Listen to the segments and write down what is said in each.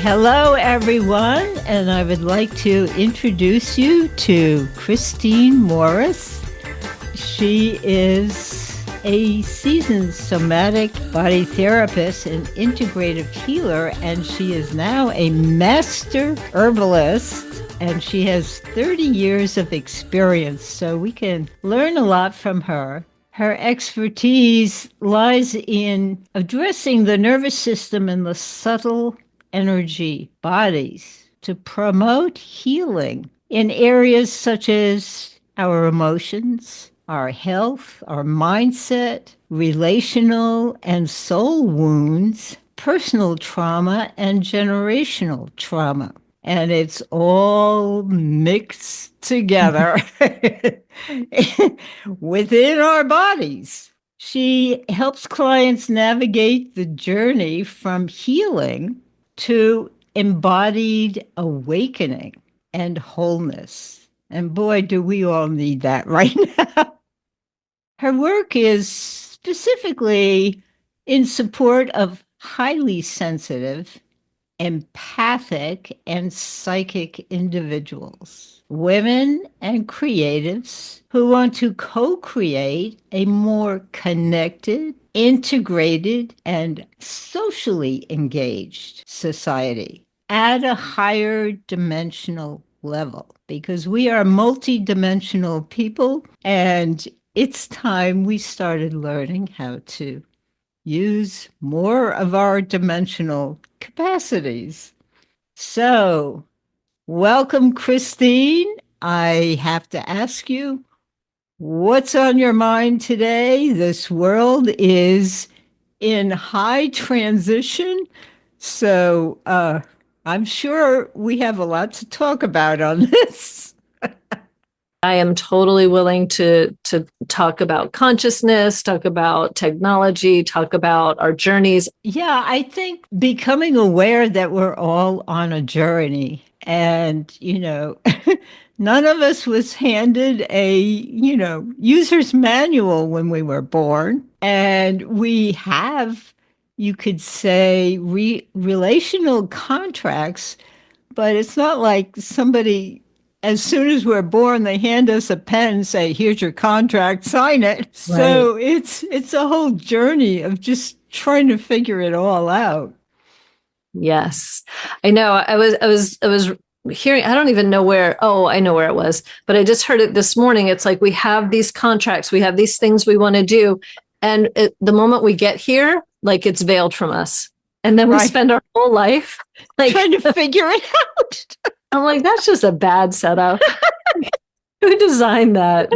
Hello, everyone, and I would like to introduce you to Christine Morris. She is a seasoned somatic body therapist and integrative healer, and she is now a master herbalist, and she has 30 years of experience, so we can learn a lot from her. Her expertise lies in addressing the nervous system and the subtle energy bodies to promote healing in areas such as our emotions, our health, our mindset, relational and soul wounds, personal trauma, and generational trauma. And it's all mixed together within our bodies. She helps clients navigate the journey from healing to embodied awakening and wholeness. And boy, do we all need that right now. Her work is specifically in support of highly sensitive, empathic, and psychic individuals, women and creatives who want to co-create a more connected, integrated, and socially engaged society at a higher dimensional level, because we are multidimensional people, and it's time we started learning how to use more of our dimensional capacities. So, welcome, Christine. I have to ask you, what's on your mind today? This world is in high transition, so I'm sure we have a lot to talk about on this. I am totally willing to talk about consciousness, talk about technology, talk about our journeys. Yeah, I think becoming aware that we're all on a journey, and, none of us was handed a, user's manual when we were born. And we have, you could say, relational contracts, but it's not like somebody, as soon as we're born, they hand us a pen and say, here's your contract, sign it. Right. So it's a whole journey of just trying to figure it all out. Yes, I know. I was hearing, I don't even know where. Oh, I know where it was, but I just heard it this morning. It's like, we have these contracts, we have these things we want to do. And the moment we get here, like, it's veiled from us. And then we spend our whole life like trying to figure it out. I'm like, that's just a bad setup. Who designed that?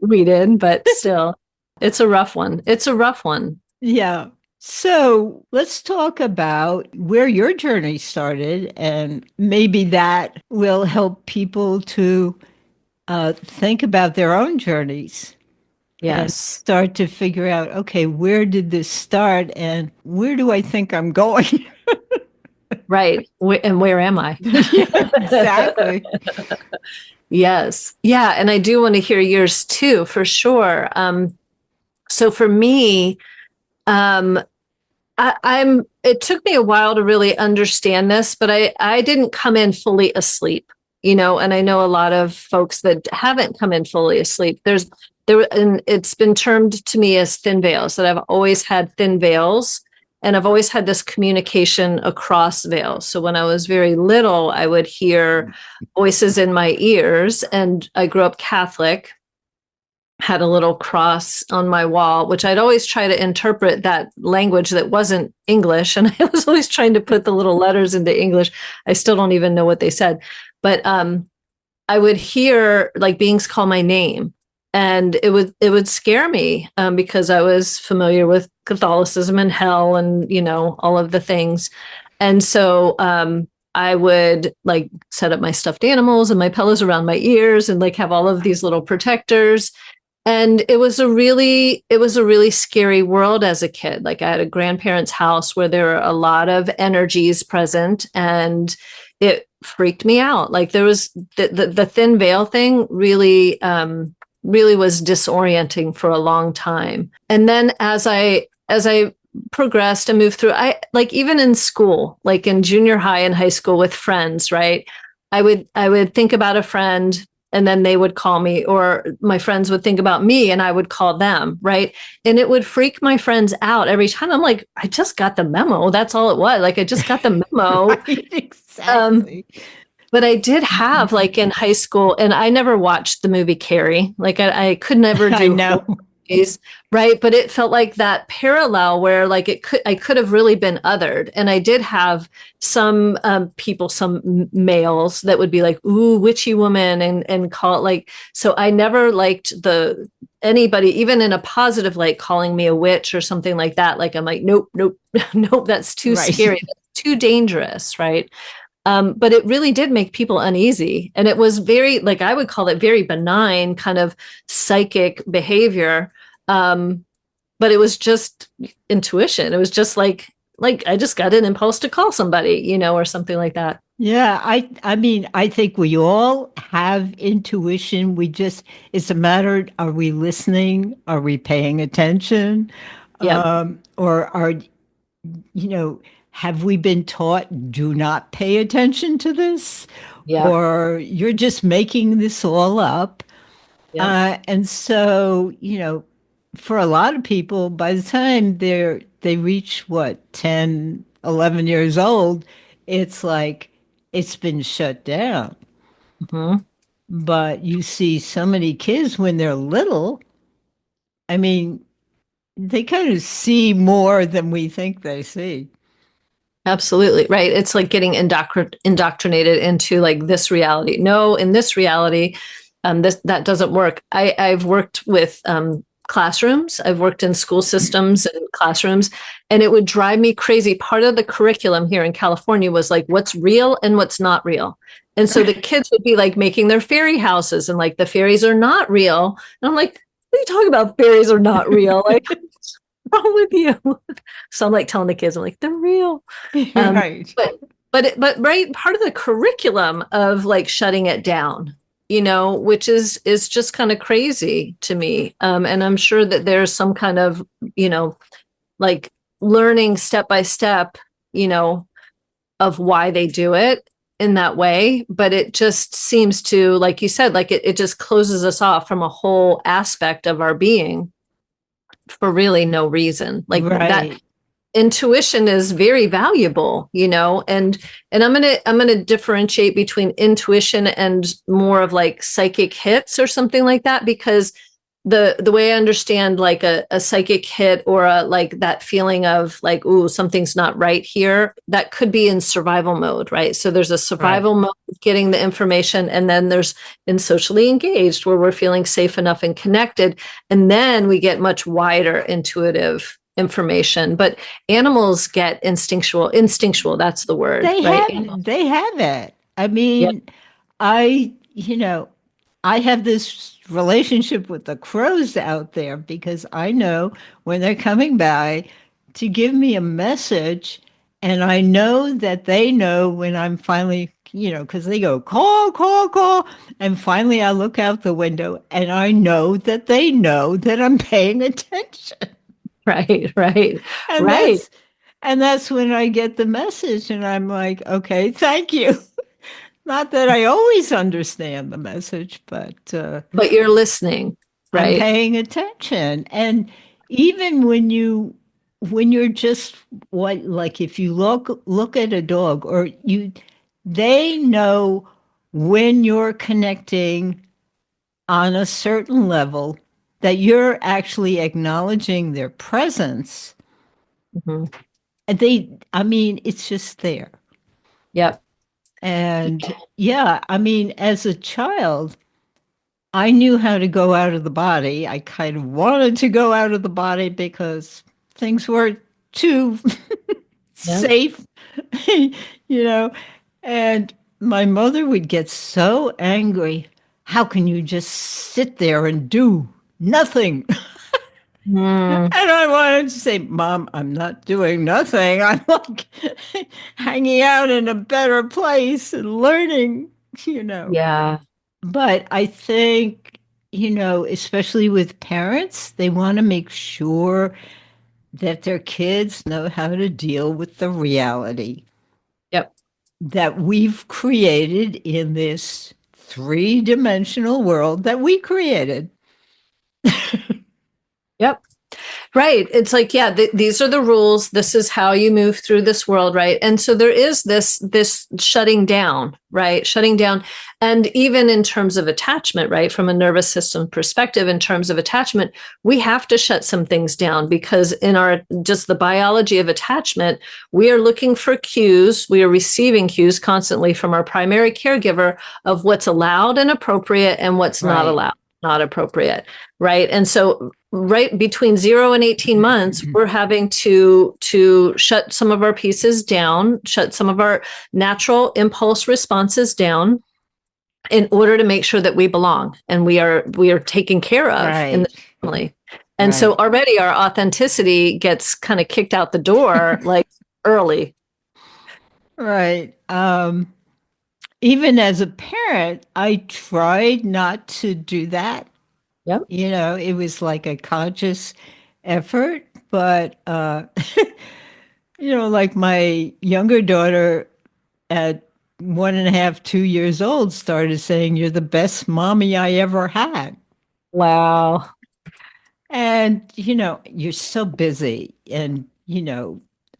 We did, but still, it's a rough one. It's a rough one. Yeah. So let's talk about where your journey started, and maybe that will help people to think about their own journeys. Yes. And start to figure out, okay, where did this start and where do I think I'm going? Right. And where am I? Yeah, exactly. Yes. Yeah. And I do want to hear yours too, for sure. So for me, it took me a while to really understand this, but I didn't come in fully asleep, and I know a lot of folks that haven't come in fully asleep. And it's been termed to me as thin veils, that I've always had thin veils. And I've always had this communication across veils. So when I was very little, I would hear voices in my ears, and I grew up Catholic, had a little cross on my wall, which I'd always try to interpret that language that wasn't English. And I was always trying to put the little letters into English. I still don't even know what they said. But I would hear like beings call my name. And it would scare me because I was familiar with Catholicism and hell and, all of the things. And so I would like set up my stuffed animals and my pillows around my ears and like have all of these little protectors. And it was a really scary world as a kid. Like, I had a grandparents' house where there were a lot of energies present, and it freaked me out. Like, there was the thin veil thing really was disorienting for a long time. And then as I progressed and moved through, I like even in school, like in junior high and high school with friends, right? I would think about a friend and then they would call me, or my friends would think about me and I would call them, right? And it would freak my friends out every time. I'm like, I just got the memo. That's all it was. Like I just got the memo. Right, Um, exactly. but I did have like in high school, and I never watched the movie Carrie. Like I could never I do know. horror movies, right? But it felt like that parallel where like I could have really been othered, and I did have some people, some males that would be like, "Ooh, witchy woman," and call it like. So I never liked the anybody, even in a positive light, calling me a witch or something like that. Like I'm like, nope, nope, nope. That's too Right. scary. That's too dangerous, right? But it really did make people uneasy. And it was very, like, I would call it very benign kind of psychic behavior. Um, but it was just intuition. It was just like I just got an impulse to call somebody, or something like that. Yeah, I mean, I think we all have intuition. We just, it's a matter, are we listening? Are we paying attention? Yep. Or are, you know, have we been taught, do not pay attention to this? Yep. Or you're just making this all up? Yep. And so, for a lot of people, by the time they reach what, 10, 11 years old, it's like it's been shut down. Mhm. But you see so many kids when they're little, I mean, they kind of see more than we think they see. Absolutely. Right. It's like getting indoctrinated into like this reality. No, in this reality, that doesn't work. I've worked with classrooms. I've worked in school systems and classrooms, and it would drive me crazy. Part of the curriculum here in California was like what's real and what's not real. And so the kids would be like making their fairy houses, and like the fairies are not real. And I'm like, what are you talking about? Fairies are not real. Like, what's wrong with you? So I'm like telling the kids, I'm like, they're real. Um, Right. but but right, part of the curriculum of like shutting it down, which is just kind of crazy to me. And I'm sure that there's some kind of, like learning step by step, you know, of why they do it in that way. But it just seems to, like you said, like it just closes us off from a whole aspect of our being for really no reason. Like that Right. intuition is very valuable, and I'm going to differentiate between intuition and more of like psychic hits or something like that, because the way I understand like a psychic hit, or a like that feeling of like, ooh, something's not right here, that could be in survival mode, right? So there's a Right. survival mode of getting the information, and then there's in socially engaged where we're feeling safe enough and connected, and then we get much wider intuitive information. But animals get instinctual, that's the word, right? They have it. I Yep. mean, I, I have this relationship with the crows out there because I know when they're coming by to give me a message, and I know that they know when I'm finally, because they go call, call, call, and finally I look out the window and I know that they know that I'm paying attention. Right, right, And right. that's when I get the message and I'm like, okay, thank you. Not that I always understand the message, but But you're listening, I'm right? paying attention. And even when you're just what, like if you look at a dog, or they know when you're connecting on a certain level, that you're actually acknowledging their presence. Mhm. And I mean, it's just there. Yep. And yeah, I mean, as a child, I knew how to go out of the body. I kind of wanted to go out of the body because things weren't too Yep. safe, you know. And my mother would get so angry. How can you just sit there and do nothing? Mm, And I wanted to say, Mom, I'm not doing nothing. I'm like hanging out in a better place and learning, you know. yeah. But I think, especially with parents, they want to make sure that their kids know how to deal with the reality Yep. that we've created in this three-dimensional world that we created. Yep. Right. It's like, yeah, these are the rules. This is how you move through this world, right? And so there is this shutting down, right? Shutting down. And even in terms of attachment, right? From a nervous system perspective, in terms of attachment, we have to shut some things down because in our just the biology of attachment, we are looking for cues. We are receiving cues constantly from our primary caregiver of what's allowed and appropriate and what's not Right. allowed, not appropriate, right? And so right between 0 and 18 months we're having to shut some of our pieces down, shut some of our natural impulse responses down in order to make sure that we belong and we are taken care of in the Right. family. And so Right. already our authenticity gets kind of kicked out the door like early. Right. Even as a parent, I tried not to do that. Yep. It was like a conscious effort, but like my younger daughter at 1.5, 2 years old started saying, "You're the best mommy I ever had." Wow. And, you're so busy. And,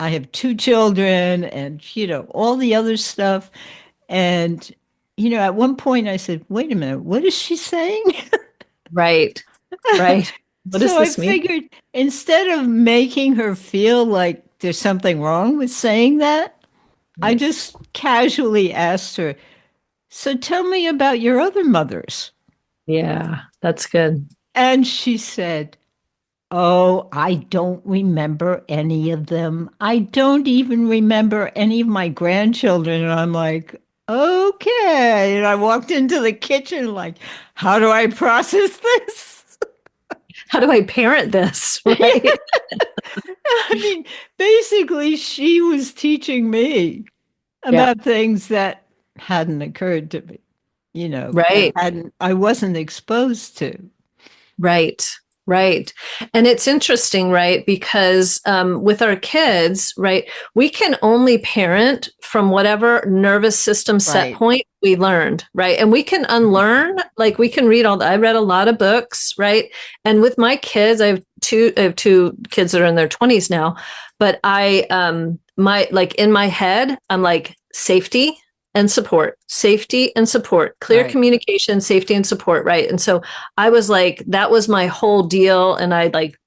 I have two children and, all the other stuff. And, at one point I said, wait a minute, what is she saying? Right. Right. What does So I this mean? figured instead of making her feel like there's something wrong with saying that, I Right. just casually asked her, so tell me about your other mothers. Yeah, that's good. And she said, oh, I don't remember any of them. I don't even remember any of my grandchildren. And I'm like, okay. And I walked into the kitchen like, how do I process this? How do I parent this? Right. I mean, basically, she was teaching me Yeah. about things that hadn't occurred to me, that Right. I wasn't exposed to. Right. Right. And it's interesting, right? Because with our kids, right, we can only parent from whatever nervous system set Right. point we learned, right? And we can unlearn, like we can read I read a lot of books, right? And with my kids, I have two kids that are in their 20s now, but my like in my head, I'm like safety and support, clear Right. communication, safety and support, right? And so I was like, that was my whole deal. And I like,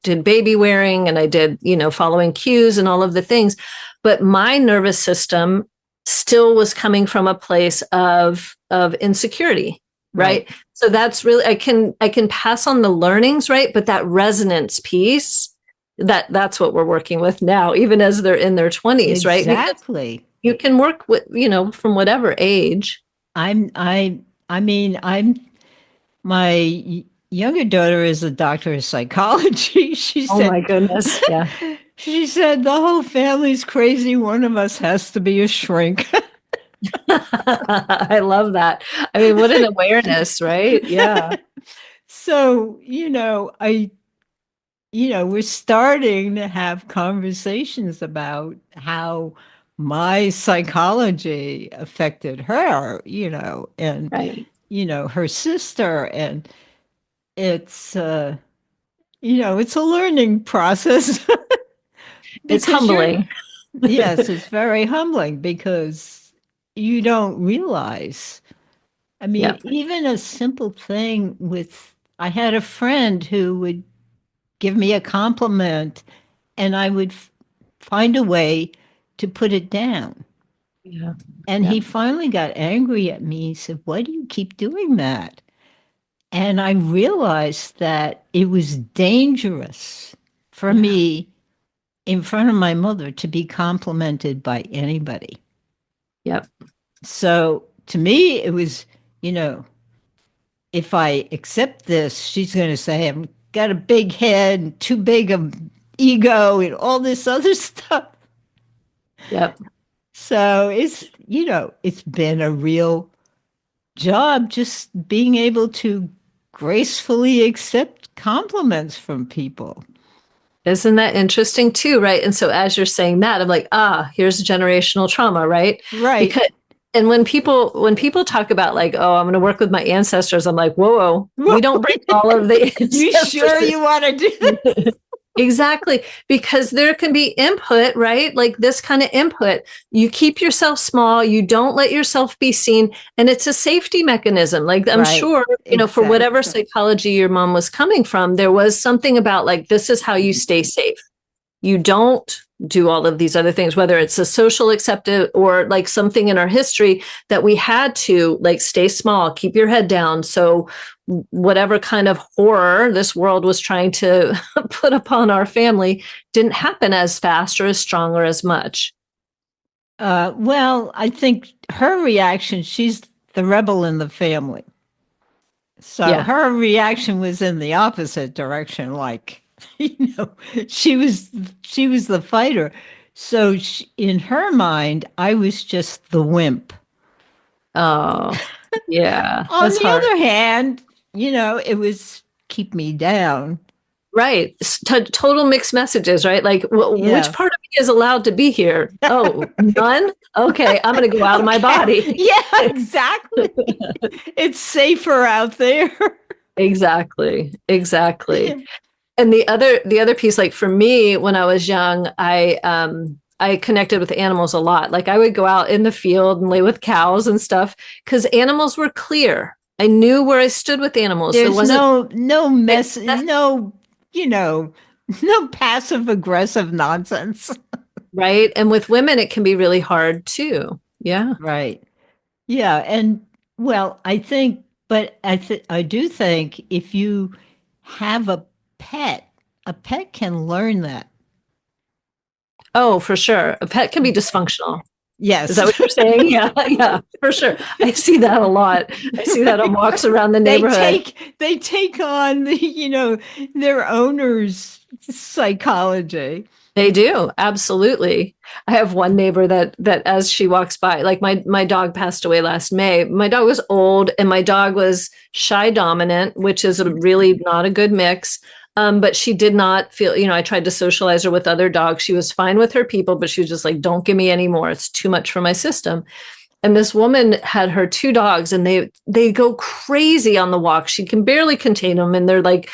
did baby wearing and I did, following cues and all of the things. But my nervous system still was coming from a place of insecurity, Right. right? So that's really I can pass on the learnings, right? But that resonance piece, that's what we're working with now, even as they're in their 20s, right? Because Exactly. you can work with, from whatever age. I'm I mean, my younger daughter is a doctor of psychology. She Oh said my goodness. Yeah. she said the whole family's crazy. One of us has to be a shrink. I love that. I mean, what an awareness, right? Yeah. So, we're starting to have conversations about how my psychology affected her, and Right. her sister, and it's it's a learning process It's because humbling. yes, it's very humbling because you don't realize. I mean, Yep. even a simple thing I had a friend who would give me a compliment and I would find a way to put it down. Yeah. And Yeah. he finally got angry at me. He said, why do you keep doing that? And I realized that it was dangerous for Yeah. me in front of my mother to be complimented by anybody. Yep. So to me, it was, you know, if I accept this, she's going to say I've got a big head and too big of ego and all this other stuff. Yep. So it's been a real job just being able to gracefully accept compliments from people. Isn't that interesting too, right? And so as you're saying that, I'm like, here's generational trauma, right? Right. Because and when people talk about like, oh, I'm going to work with my ancestors, I'm like, whoa, we don't bring all of the You sure ancestors. you want to do that? Exactly, because there can be input, right? Like this kind of input. You keep yourself small, you don't let yourself be seen, and it's a safety mechanism. Like I'm Right. sure, for whatever Exactly. psychology your mom was coming from, there was something about like this is how you stay safe. You don't do all of these other things, whether it's a social acceptance or like something in our history that we had to like stay small, keep your head down. So whatever kind of horror this world was trying to put upon our family didn't happen as fast or as strong or as much. Well, I think her reaction, she's the rebel in the family. So Yeah. her reaction was in the opposite direction. Like, you know, she was she was the fighter. So in her mind, I was just the wimp. Oh, yeah. On That's the hard. other hand, it was keep me down. Right. Total mixed messages, right? Like, which Yeah. part of me is allowed to be here? Oh, none? Okay, I'm going to go out of my Okay. body. Yeah, exactly. It's safer out there. Exactly. Exactly. Yeah. And the other piece, like for me, when I was young, I connected with animals a lot. Like I would go out in the field and lay with cows and stuff because animals were clear. I knew where I stood with animals. There There's wasn't no mess, you know, no passive aggressive nonsense. right. And with women, it can be really hard too. Yeah. Right. Yeah, and well, I do think if you have a pet can learn that. Oh, for sure. A pet can be dysfunctional. Is that Yes. what you're saying? Yeah, yeah, for sure. I see that a lot. I see that on walks around the they neighborhood. take on their owner's psychology. They do, absolutely. I have one neighbor that as she walks by, like my dog passed away last May. My dog was old and my dog was shy dominant, which is a really not a good mix. But she did not feel, I tried to socialize her with other dogs. She was fine with her people, but she was just like, don't give me any more. It's too much for my system. And this woman had her two dogs and they go crazy on the walk. She can barely contain them. And they're like,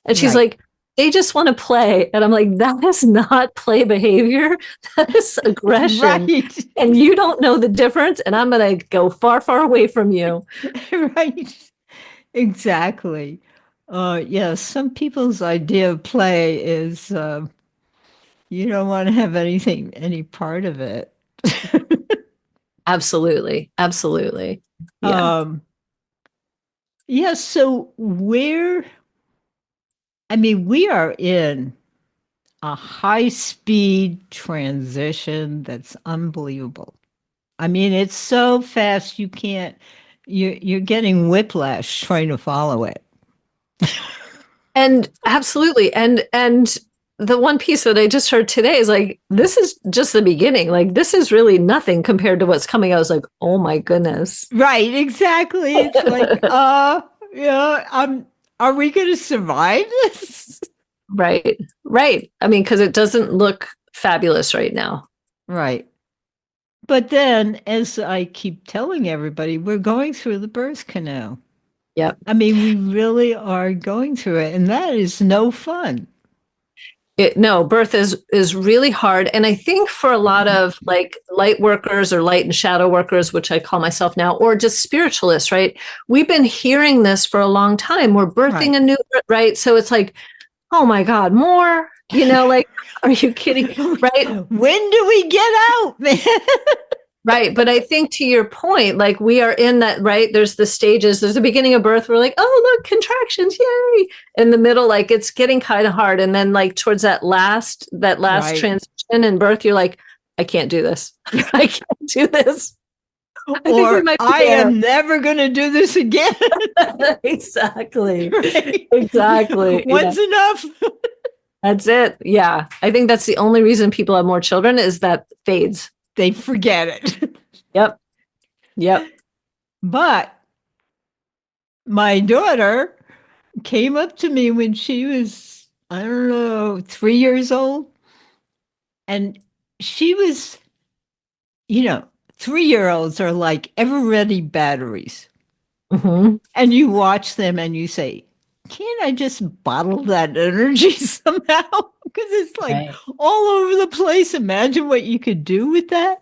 and she's Right. like, they just want to play. And I'm like, that is not play behavior. That is aggression. Right. And you don't know the difference. And I'm going to go far, far away from you. Right. Exactly. Yeah, some people's idea of play is you don't want to have any part of it. Absolutely. Absolutely. Yeah. um, yeah, so we are in a high speed transition that's unbelievable. I mean, it's so fast you're getting whiplash trying to follow it. And absolutely. And the one piece that I just heard today is like, this is just the beginning. Like, this is really nothing compared to what's coming. I was like, oh my goodness. Right, exactly. It's like, yeah, are we going to survive this? Right. Right. I mean, because it doesn't look fabulous right now. Right. But then, as I keep telling everybody, we're going through the birth canal. Yep. I mean, we really are going through it, and that is no fun. No, birth is really hard. And I think for a lot of like light workers or light and shadow workers, which I call myself now, or just spiritualists, right? We've been hearing this for a long time. We're birthing Right. a new, right? So it's like, oh my God, more, like, are you kidding? Right. When do we get out, man? Right. But I think to your point, like we are in that, right? There's the stages, there's the beginning of birth. We're like, oh, look, contractions, yay. In the middle, like it's getting kind of hard. And then like towards that last Right. transition in birth, you're like, I can't do this. I can't do this. I think we Or might be I there. am never going to do this again. Exactly. Right? Exactly. Yeah. What's enough? That's it. Yeah. I think that's the only reason people have more children is that fades. They forget it. Yep. Yep. But my daughter came up to me when she was I don't know, 3 years old. And she was, you know, 3 year olds are like ever ready batteries. Hmm. And you watch them and you say, can't I just bottle that energy somehow? Because it's like Right. all over the place. Imagine what you could do with that.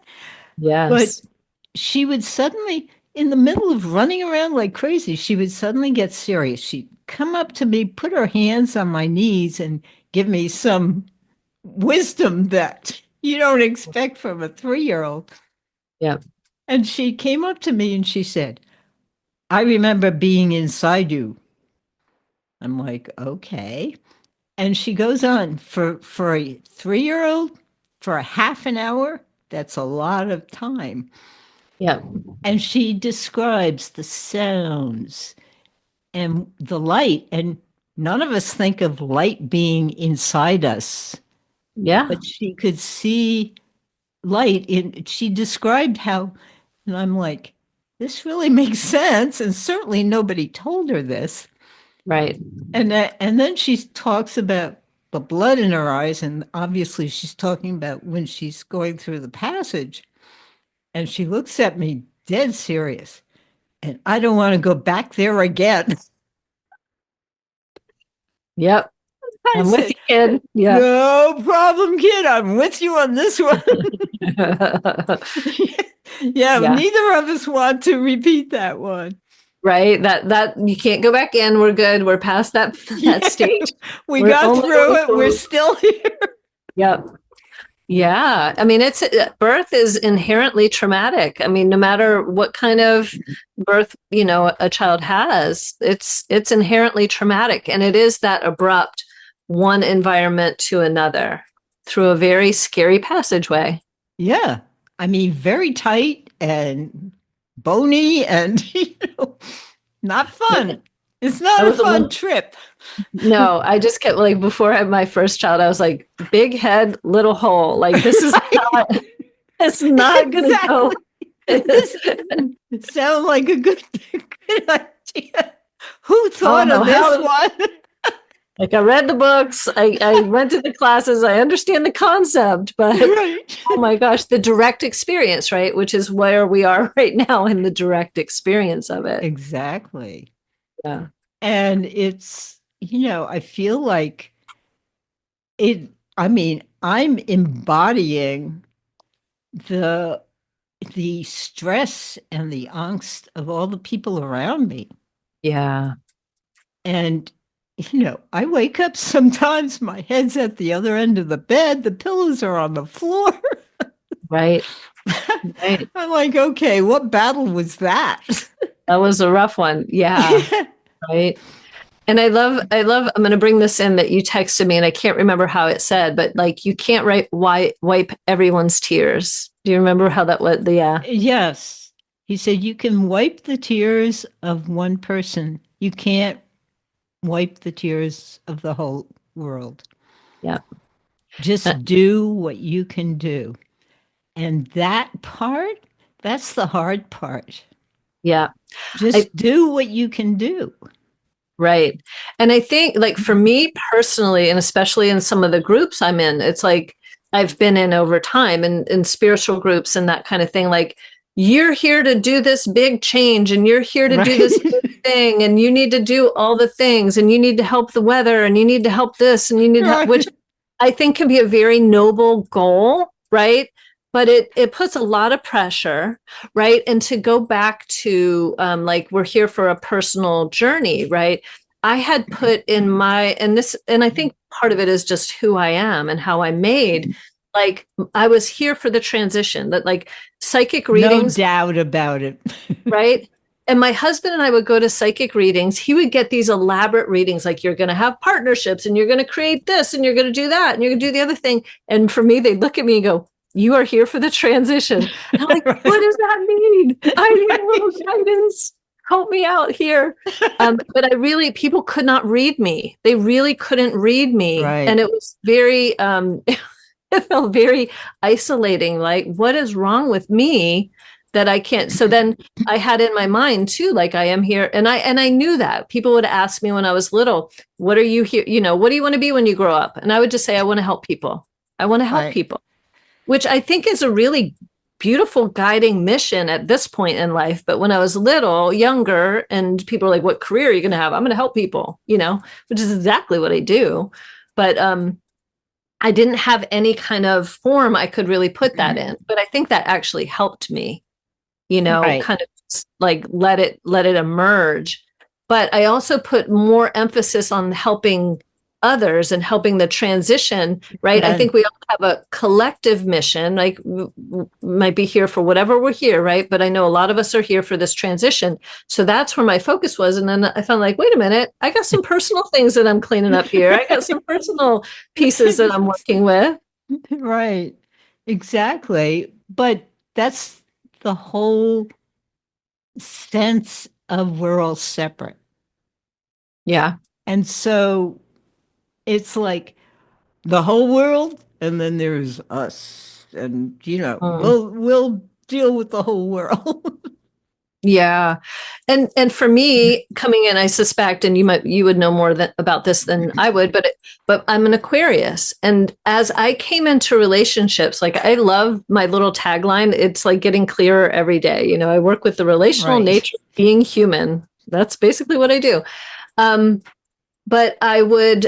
But Yes. she would suddenly, in the middle of running around like crazy, she would suddenly get serious. She'd come up to me, put her hands on my knees, and give me some wisdom that you don't expect from a 3 year old. Yep. And she came up to me and she said, I remember being inside you. I'm like, okay. And she goes on for a 3 year old for a half an hour. That's a lot of time. Yep. And she describes the sounds and the light. And none of us think of light being inside us, Yeah. but she could see light in. She described how, and I'm like, this really makes sense. And certainly nobody told her this. Right. And then she talks about the blood in her eyes, and obviously she's talking about when she's going through the passage, and she looks at me dead serious, and I don't want to go back there again. Yep. I I'm with said, you, kid. Yeah. no problem, kid. I'm with you on this one. Yeah, Yeah. neither of us want to repeat that one. Right. That you can't go back in. We're good. We're past that Yeah, stage. we We're got only through going it. We're forward. still here. Yep. Yeah. I mean, it's birth is inherently traumatic. I mean, no matter what kind of birth, a child has, it's inherently traumatic. And it is that abrupt one environment to another through a very scary passageway. Yeah. I mean, very tight and bony and, not fun. It's I not a was a fun little, trip. no, I just kept like before I had my first child, I was like, big head, little hole. Like this is Right. not, it's not gonna Exactly. go. This doesn't sound like a good idea. Who I don't thought know of this how. one? Like I read the books, I went to the classes, I understand the concept, but Right. oh my gosh, the direct experience, right? Which is where we are right now in the direct experience of it. Exactly. Yeah. And it's, I feel like it, I mean, I'm embodying the the stress and the angst of all the people around me. Yeah. And, I wake up sometimes, my head's at the other end of the bed, the pillows are on the floor. Right. Right. I'm like, okay, what battle was that? That was a rough one. Yeah. Right. And I'm going to bring this in that you texted me and I can't remember how it said, but like you can't wipe everyone's tears. Do you remember how that was? Yeah. Yes. He said, you can wipe the tears of one person. You can't wipe the tears of the whole world. Yeah. Just do what you can do. And that part, that's the hard part. Yeah. I, Just do what you can do. right. And I think like for me personally, and especially in some of the groups I'm in, it's like I've been in over time and in spiritual groups and that kind of thing. Like you're here to do this big change and you're here to do this big thing and you need to do all the things and you need to help the weather and you need to help this and you need to help, which I think can be a very noble goal, right? But it puts a lot of pressure, right? And to go back to like we're here for a personal journey, right? I had put in and I think part of it is just who I am and how I'm made. Like I was here for the transition, that like psychic readings, no doubt about it. right? And my husband and I would go to psychic readings. He would get these elaborate readings, like you're going to have partnerships and you're going to create this and you're going to do that and you're going to do the other thing. And for me, they'd look at me and go, you are here for the transition. And I'm like, what does that mean? I need a little guidance. Help me out here. But people could not read me. They really couldn't read me. Right. And it was very, it felt very isolating. Like, what is wrong with me that I can't. So then I had in my mind too, like I am here. And I knew that people would ask me when I was little, what are you here? You know, what do you want to be when you grow up? And I would just say, I want to help people. I want to help Right. people, which I think is a really beautiful guiding mission at this point in life. But when I was little, younger, and people were like, what career are you going to have? I'm going to help people, you know, which is exactly what I do. But I didn't have any kind of form I could really put that in. But I think that actually helped me, you know, Right. kind of like let it emerge. But I also put more emphasis on helping others and helping the transition, right? I Good. think we all have a collective mission, like might be here for whatever we're here, right? But I know a lot of us are here for this transition. So that's where my focus was. And then I found like, wait a minute, I got some personal things that I'm cleaning up here. I got some personal pieces that I'm working with. Right. Exactly. But that's the whole sense of we're all separate. Yeah. And so it's like the whole world, and then there's us. And Mm. we'll deal with the whole world. Yeah. And for me coming in, I suspect, and you would know more about this than I would, but I'm an Aquarius. And as I came into relationships, like I love my little tagline. It's like getting clearer every day. You know, I work with the relational Right. nature of being human. That's basically what I do. Um, but I would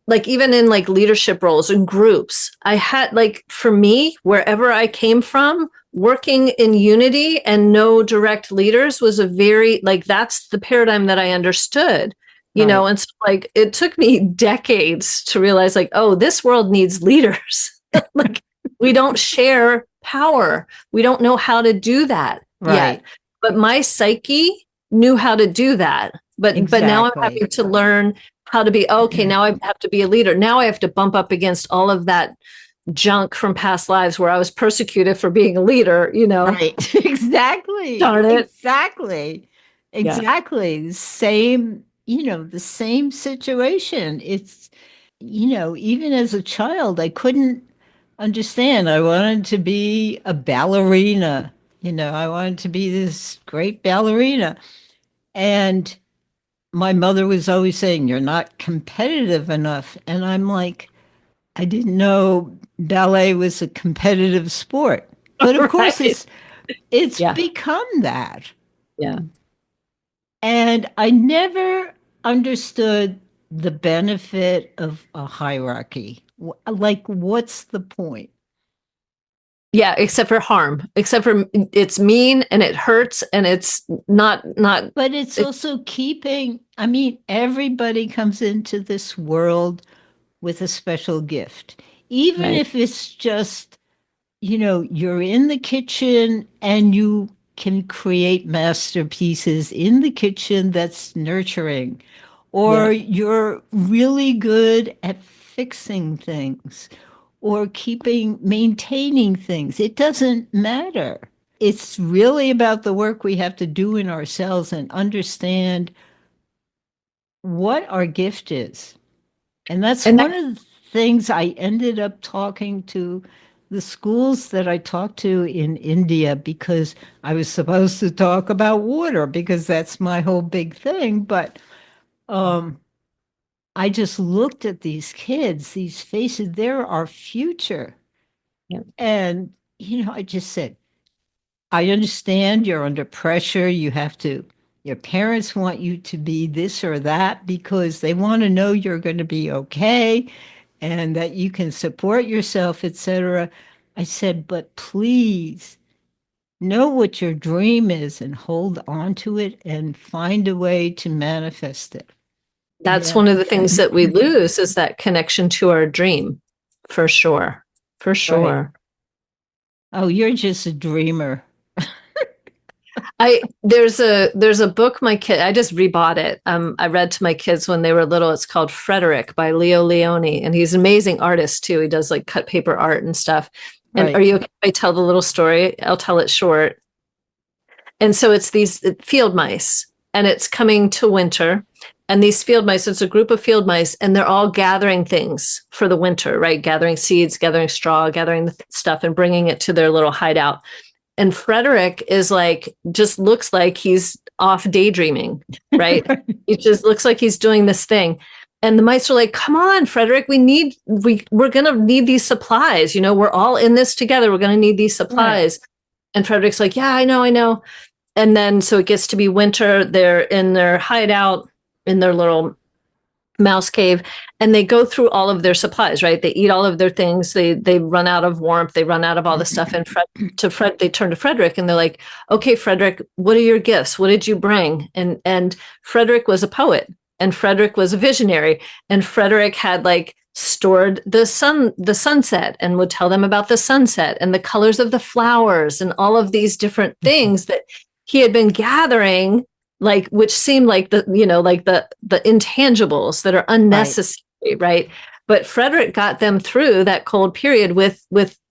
like even in like leadership roles in groups, I had like for me, wherever I came from, working in unity and no direct leaders was a very like that's the paradigm that I understood, you know, Right. and so like it took me decades to realize like, oh, this world needs leaders. Like we don't share power. We don't know how to do that yet. Right. But my psyche knew how to do that. But now I'm Exactly. having to learn how to be okay. Now I have to be a leader. Now I have to bump up against all of that junk from past lives where I was persecuted for being a leader, you know. Right. Exactly. Darn it. Exactly. Yeah. Exactly. The same situation. Even as a child, I couldn't understand. I wanted to be a ballerina. I wanted to be this great ballerina. And my mother was always saying, "You're not competitive enough." And I'm like, I didn't know ballet was a competitive sport. But of course Right. it's Yeah. become that. Yeah. And I never understood the benefit of a hierarchy. Like, what's the point? Yeah. Except for harm, except for it's mean and it hurts and it's not, But it's it, also I mean, everybody comes into this world with a special gift. Even right. if it's just, you're in the kitchen and you can create masterpieces in the kitchen that's nurturing, Yeah. or you're really good at fixing things or maintaining things. It doesn't matter. It's really about the work we have to do in ourselves and understand what our gift is. And that's And one of the things I ended up talking to the schools that I talked to in India because I was supposed to talk about water because that's my whole big thing. But um, I just looked at these kids, these faces, they're our future. yeah. And, I just said, I understand you're under pressure. Your parents want you to be this or that because they want to know you're going to be okay and that you can support yourself, etc. I said, but please know what your dream is and hold on to it and find a way to manifest it. That's Yeah. one of the things that we lose is that connection to our dream, for sure. For Right. sure. Oh, you're just a dreamer. I there's a book my kid I just rebought it. I read to my kids when they were little. It's called Frederick by Leo Leone, and he's an amazing artist too. He does like cut paper art and stuff. And are Right. you okay if I tell the little story? I'll tell it short. And so it's these field mice, and it's coming to winter. And these field mice, it's a group of field mice, and they're all gathering things for the winter, right? Gathering seeds, gathering straw, gathering the stuff, and bringing it to their little hideout. And Frederick is like, just looks like he's off daydreaming, right? It just looks like he's doing this thing. And the mice are like, come on, Frederick, we're going to need these supplies. We're all in this together. We're going to need these supplies. Right. And Frederick's like, yeah, I know. And then, so it gets to be winter. They're in their hideout in their little mouse cave, and they go through all of their supplies, right? They eat all of their things. They run out of warmth. They run out of all the stuff. And they turn to Frederick and they're like, okay, Frederick, what are your gifts? What did you bring? And Frederick was a poet, and Frederick was a visionary, and Frederick had like stored the sunset, and would tell them about the sunset and the colors of the flowers and all of these different things that he had been gathering, like, which seemed like the intangibles that are unnecessary, right? But Frederick got them through that cold period with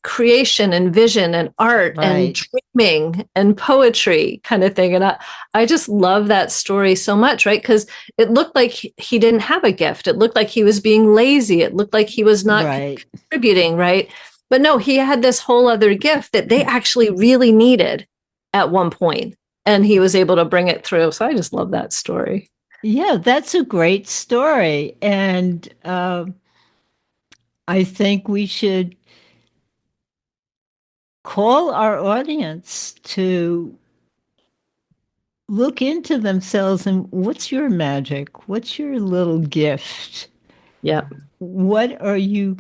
creation and vision and art and dreaming and poetry kind of thing. And I just love that story so much, right? Because it looked like he didn't have a gift. It looked like he was being lazy. It looked like he was not contributing, right? But no, he had this whole other gift that they actually really needed at one point. And he was able to bring it through. So I just love that story. Yeah, that's a great story. And I think we should call our audience to look into themselves and what's your magic? What's your little gift? Yeah. What are you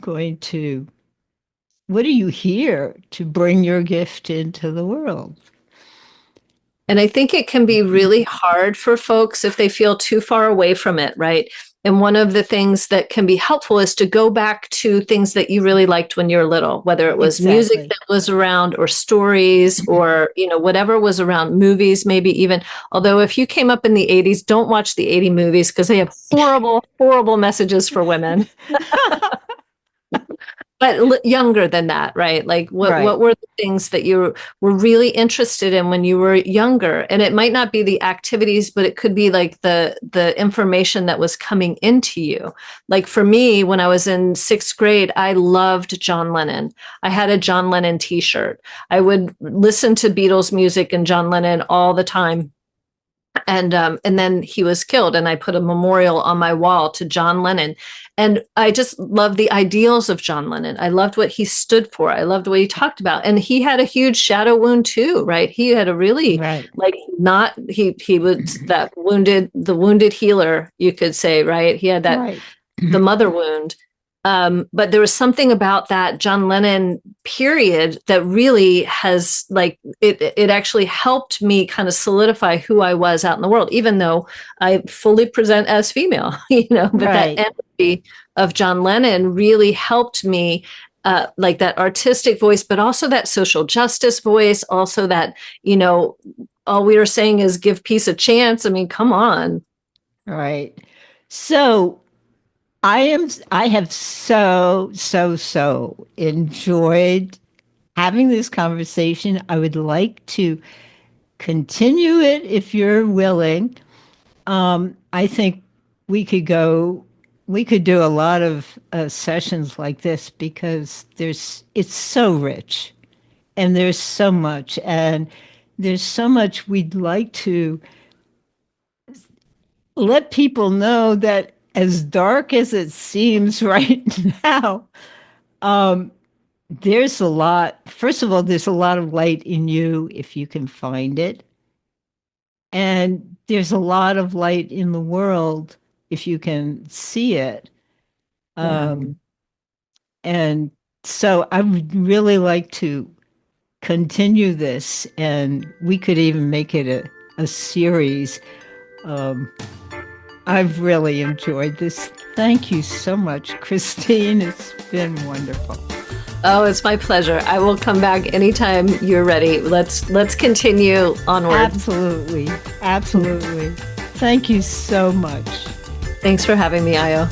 here to bring your gift into the world? And I think it can be really hard for folks if they feel too far away from it, right? And one of the things that can be helpful is to go back to things that you really liked when you were little, whether it was music that was around, or stories, or, whatever was around, movies, maybe even. Although if you came up in the 80s, don't watch the 80 movies because they have horrible, horrible messages for women. But younger than that, right? Like what were the things that you were really interested in when you were younger? And it might not be the activities, but it could be like the information that was coming into you. Like for me, when I was in 6th grade, I loved John Lennon. I had a John Lennon t-shirt. I would listen to Beatles music and John Lennon all the time. And then he was killed, and I put a memorial on my wall to John Lennon. And I just loved the ideals of John Lennon. I loved what he stood for. I loved what he talked about. And he had a huge shadow wound too, right? He had a really he was the wounded healer, you could say, right? He had that the mother wound. But there was something about that John Lennon period that really has it actually helped me kind of solidify who I was out in the world, even though I fully present as female, but that energy of John Lennon really helped me, like that artistic voice, but also that social justice voice, also that, all we are saying is give peace a chance. I mean, come on. Right. So I have so enjoyed having this conversation. I would like to continue it if you're willing. I think we could do a lot of sessions like this because it's so rich, and there's so much we'd like to let people know that, as dark as it seems right now, there's a lot. First of all, there's a lot of light in you if you can find it. And there's a lot of light in the world if you can see it. And so I would really like to continue this, and we could even make it a series. I've really enjoyed this. Thank you so much, Christine. It's been wonderful. Oh, it's my pleasure. I will come back anytime you're ready. Let's continue onward. Absolutely. Thank you so much. Thanks for having me, Ayo.